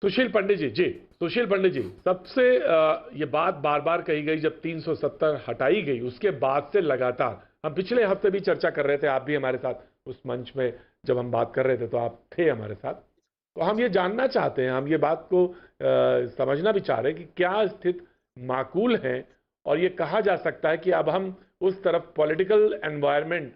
सुशील पंडित जी, सुशील पंडित जी, सबसे ये बात बार बार कही गई जब 370 हटाई गई उसके बाद से लगातार, हम पिछले हफ्ते भी चर्चा कर रहे थे, आप भी हमारे साथ उस मंच में जब हम बात कर रहे थे तो आप थे हमारे साथ। तो हम ये जानना चाहते हैं, हम ये बात को समझना भी चाह रहे हैं कि क्या स्थिति माकूल है और ये कहा जा सकता है कि अब हम उस तरफ पॉलिटिकल एनवायरनमेंट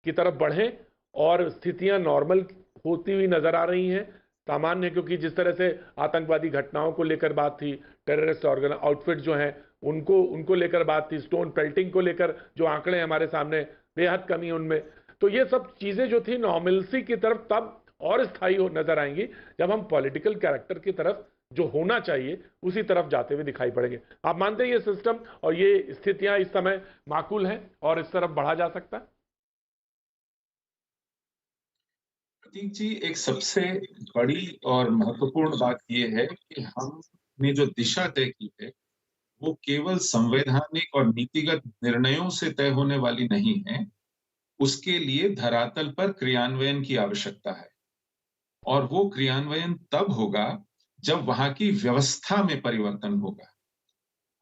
की तरफ बढ़ें और स्थितियां नॉर्मल होती हुई नजर आ रही हैं, सामान्य, क्योंकि जिस तरह से आतंकवादी घटनाओं को लेकर बात थी, टेररिस्ट आउटफिट जो हैं उनको उनको लेकर बात थी, स्टोन पेल्टिंग को लेकर जो आंकड़े हमारे सामने, बेहद कमी उनमें। तो ये सब चीजें जो थी नॉर्मलसी की तरफ तब और स्थायी हो नजर आएंगी जब हम पॉलिटिकल कैरेक्टर की तरफ जो होना चाहिए उसी तरफ जाते हुए दिखाई पड़ेंगे। आप मानते हैं ये सिस्टम और ये स्थितियां इस समय माकूल हैं और इस तरफ बढ़ा जा सकता है? प्रतीक जी, एक सबसे बड़ी और महत्वपूर्ण बात यह है कि हमने जो दिशा तय की है वो केवल संवैधानिक और नीतिगत निर्णयों से तय होने वाली नहीं है। उसके लिए धरातल पर क्रियान्वयन की आवश्यकता है और वो क्रियान्वयन तब होगा जब वहां की व्यवस्था में परिवर्तन होगा।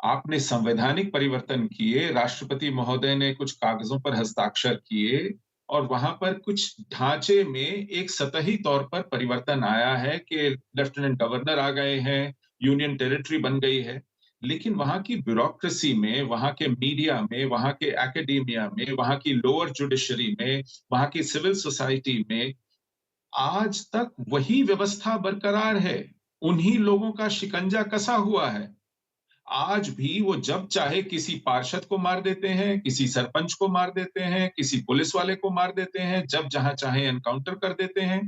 आपने संवैधानिक परिवर्तन किए, राष्ट्रपति महोदय ने कुछ कागजों पर हस्ताक्षर किए और वहां पर कुछ ढांचे में एक सतही तौर पर परिवर्तन आया है कि लेफ्टिनेंट गवर्नर आ गए हैं, यूनियन टेरिटरी बन गई है। लेकिन वहां की ब्यूरोक्रेसी में, वहां के मीडिया में, वहां के एकेडेमिया में, वहां की लोअर जुडिशरी में, वहां की सिविल सोसाइटी में आज तक वही व्यवस्था बरकरार है। उन्हीं लोगों का शिकंजा कसा हुआ है। आज भी वो जब चाहे किसी पार्षद को मार देते हैं, किसी सरपंच को मार देते हैं, किसी पुलिस वाले को मार देते हैं, जब जहां चाहे एनकाउंटर कर देते हैं।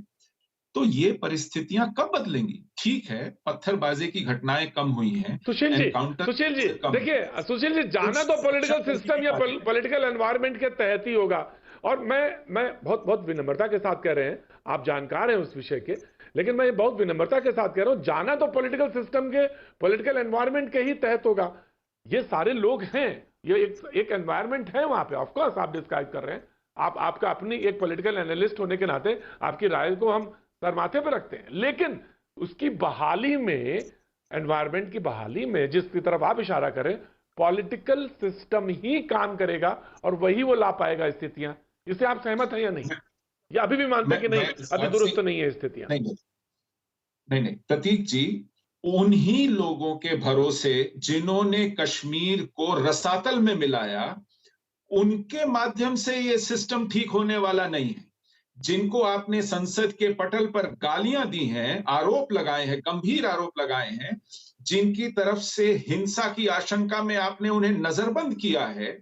तो ये परिस्थितियां कब बदलेंगी? ठीक है, पत्थरबाजी की घटनाएं कम हुई हैं, सुशील जी, एनकाउंटर सुशील जी, से कम हुए। देखिए सुशील जी, एक जाना तो शिक्षा पॉलिटिकल नीति सिस्टम की या बात है। पॉलिटिकल एनवायरनमेंट के तहत ही होगा। और मैं बहुत बहुत विनम्रता के साथ कह रहे हैं, आप जानकार हैं उस विषय के, लेकिन मैं बहुत विनम्रता के साथ कह रहा हूं, जाना तो पॉलिटिकल सिस्टम के, पॉलिटिकल एनवायरनमेंट के ही तहत होगा। ये सारे लोग हैं, ये एक एनवायरनमेंट है वहां पे, ऑफकोर्स आप डिस्क्राइब कर रहे हैं। आपका अपनी एक पॉलिटिकल एनालिस्ट होने के नाते आपकी राय को हम सर माथे पर रखते हैं, लेकिन उसकी बहाली में, एनवायरनमेंट की बहाली में जिसकी तरफ आप इशारा करें, पॉलिटिकल सिस्टम ही काम करेगा और वही वो ला पाएगा स्थितियां। इससे आप सहमत हैं या नहीं, या अभी भी मानते हैं कि मैं नहीं, इस अभी बात से दुरुस्त नहीं है स्थितियां? नहीं नहीं नहीं नहीं प्रतीक जी, उन्हीं लोगों के भरोसे जिन्होंने कश्मीर को रसातल में मिलाया, उनके माध्यम से ये सिस्टम ठीक होने वाला नहीं है। जिनको आपने संसद के पटल पर गालियां दी हैं, आरोप लगाए हैं, गंभीर आरोप लगाए हैं, जिनकी तरफ से हिंसा की आशंका में आपने उन्हें नजरबंद किया है,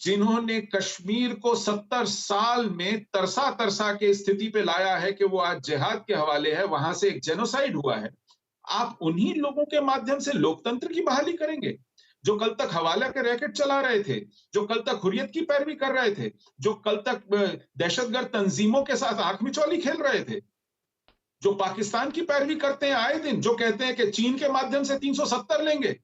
जिन्होंने कश्मीर को 70 साल में तरसा तरसा के स्थिति पे लाया है कि वो आज जिहाद के हवाले है, वहां से एक जेनोसाइड हुआ है। आप उन्हीं लोगों के माध्यम से लोकतंत्र की बहाली करेंगे जो कल तक हवाला के रैकेट चला रहे थे, जो कल तक हुर्रियत की पैरवी कर रहे थे, जो कल तक दहशतगर्द तंजीमों के साथ आंख मिचौली खेल रहे थे, जो पाकिस्तान की पैरवी करते हैं आए दिन, जो कहते हैं कि चीन के माध्यम से 370 लेंगे।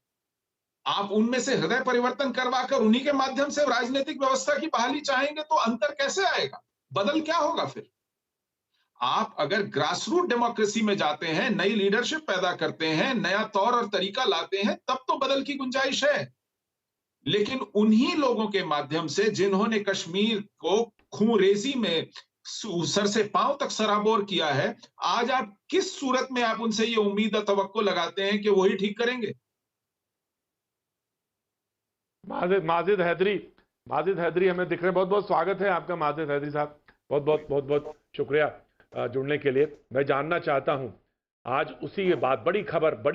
आप उनमें से हृदय परिवर्तन करवाकर उन्हीं के माध्यम से राजनीतिक व्यवस्था की बहाली चाहेंगे तो अंतर कैसे आएगा? बदल क्या होगा फिर? आप अगर ग्रास रूट डेमोक्रेसी में जाते हैं, नई लीडरशिप पैदा करते हैं, नया तौर और तरीका लाते हैं, तब तो बदल की गुंजाइश है। लेकिन उन्हीं लोगों के माध्यम से जिन्होंने कश्मीर को खूंरेजी में सर से पांव तक सराबोर किया है, आज आप किस सूरत में आप उनसे ये उम्मीद और तवक्को लगाते हैं कि वही ठीक करेंगे? माजिद हैदरी हमें दिख रहे हैं, बहुत बहुत स्वागत है आपका माजिद हैदरी साहब, बहुत बहुत बहुत बहुत शुक्रिया जुड़ने के लिए। मैं जानना चाहता हूं, आज उसी ये बात, बड़ी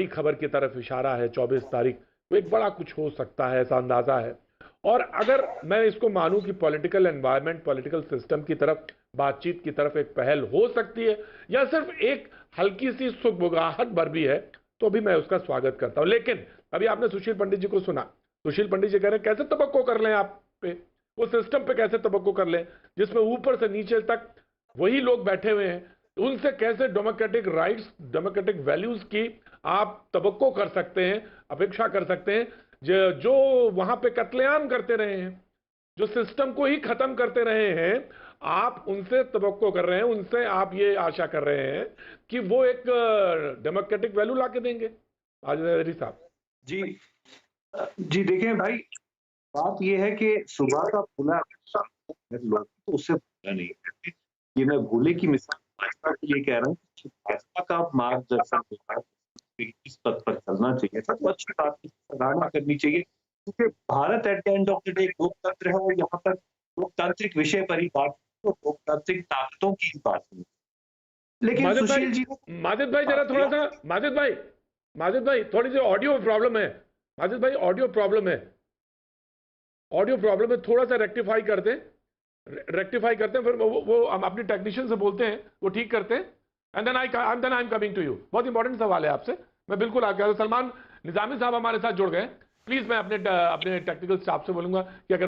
खबर की तरफ इशारा है, 24 तारीख तो एक बड़ा कुछ हो सकता है ऐसा अंदाजा है। और अगर मैं इसको मानूं कि पॉलिटिकल एनवायरनमेंट, पॉलिटिकल सिस्टम की तरफ, बातचीत की तरफ एक पहल हो सकती है या सिर्फ एक हल्की सी सुगबुगाहट भर भी है, तो भी मैं उसका स्वागत करता हूं। लेकिन अभी आपने सुशील पंडित जी को सुना, सुशील पंडित जी कह रहे हैं कैसे तवक्को कर लें आप पे, वो सिस्टम पे कैसे तवक्को कर लें जिसमें ऊपर से नीचे तक वही लोग बैठे हुए हैं, उनसे कैसे डेमोक्रेटिक राइट्स, डेमोक्रेटिक वैल्यूज की आप तवक्को कर सकते हैं, अपेक्षा कर सकते हैं, जो वहां पे कत्लेआम करते रहे हैं, जो सिस्टम को ही खत्म करते रहे हैं, आप उनसे तवक्को कर रहे हैं, उनसे आप ये आशा कर रहे हैं कि वो एक डेमोक्रेटिक वैल्यू ला के देंगे। आज साहब जी देखिए भाई, बात ये है कि सुबह का फूला लोग तो उससे भूला नहीं करते। ये मैं भूले की मिसाल भाजपा के लिए कह रहा हूँ कि भाजपा का मार्गदर्शन होता है, इस पद पर चलना चाहिए था, तो अच्छी बात की सराहना करनी चाहिए, क्योंकि Bharat at the end of the day लोकतंत्र है और यहाँ पर लोकतांत्रिक विषय पर ही बात, तो लोकतांत्रिक ताकतों की ही बात नहीं। लेकिन सुशील जी, माजिद भाई जरा थोड़ा सा, माजिद भाई थोड़ी सी ऑडियो प्रॉब्लम है। माजिद भाई ऑडियो प्रॉब्लम है, थोड़ा सा रेक्टिफाई करते हैं, फिर वो हम अपने टेक्नीशियन से बोलते हैं, वो ठीक करते हैं, and then I am coming to you. बहुत इंपॉर्टेंट सवाल है आपसे, मैं बिल्कुल आपके। सलमान निजामी साहब हमारे साथ जुड़ गए, प्लीज मैं अपने टेक्निकल स्टाफ से बोलूंगा कि अगर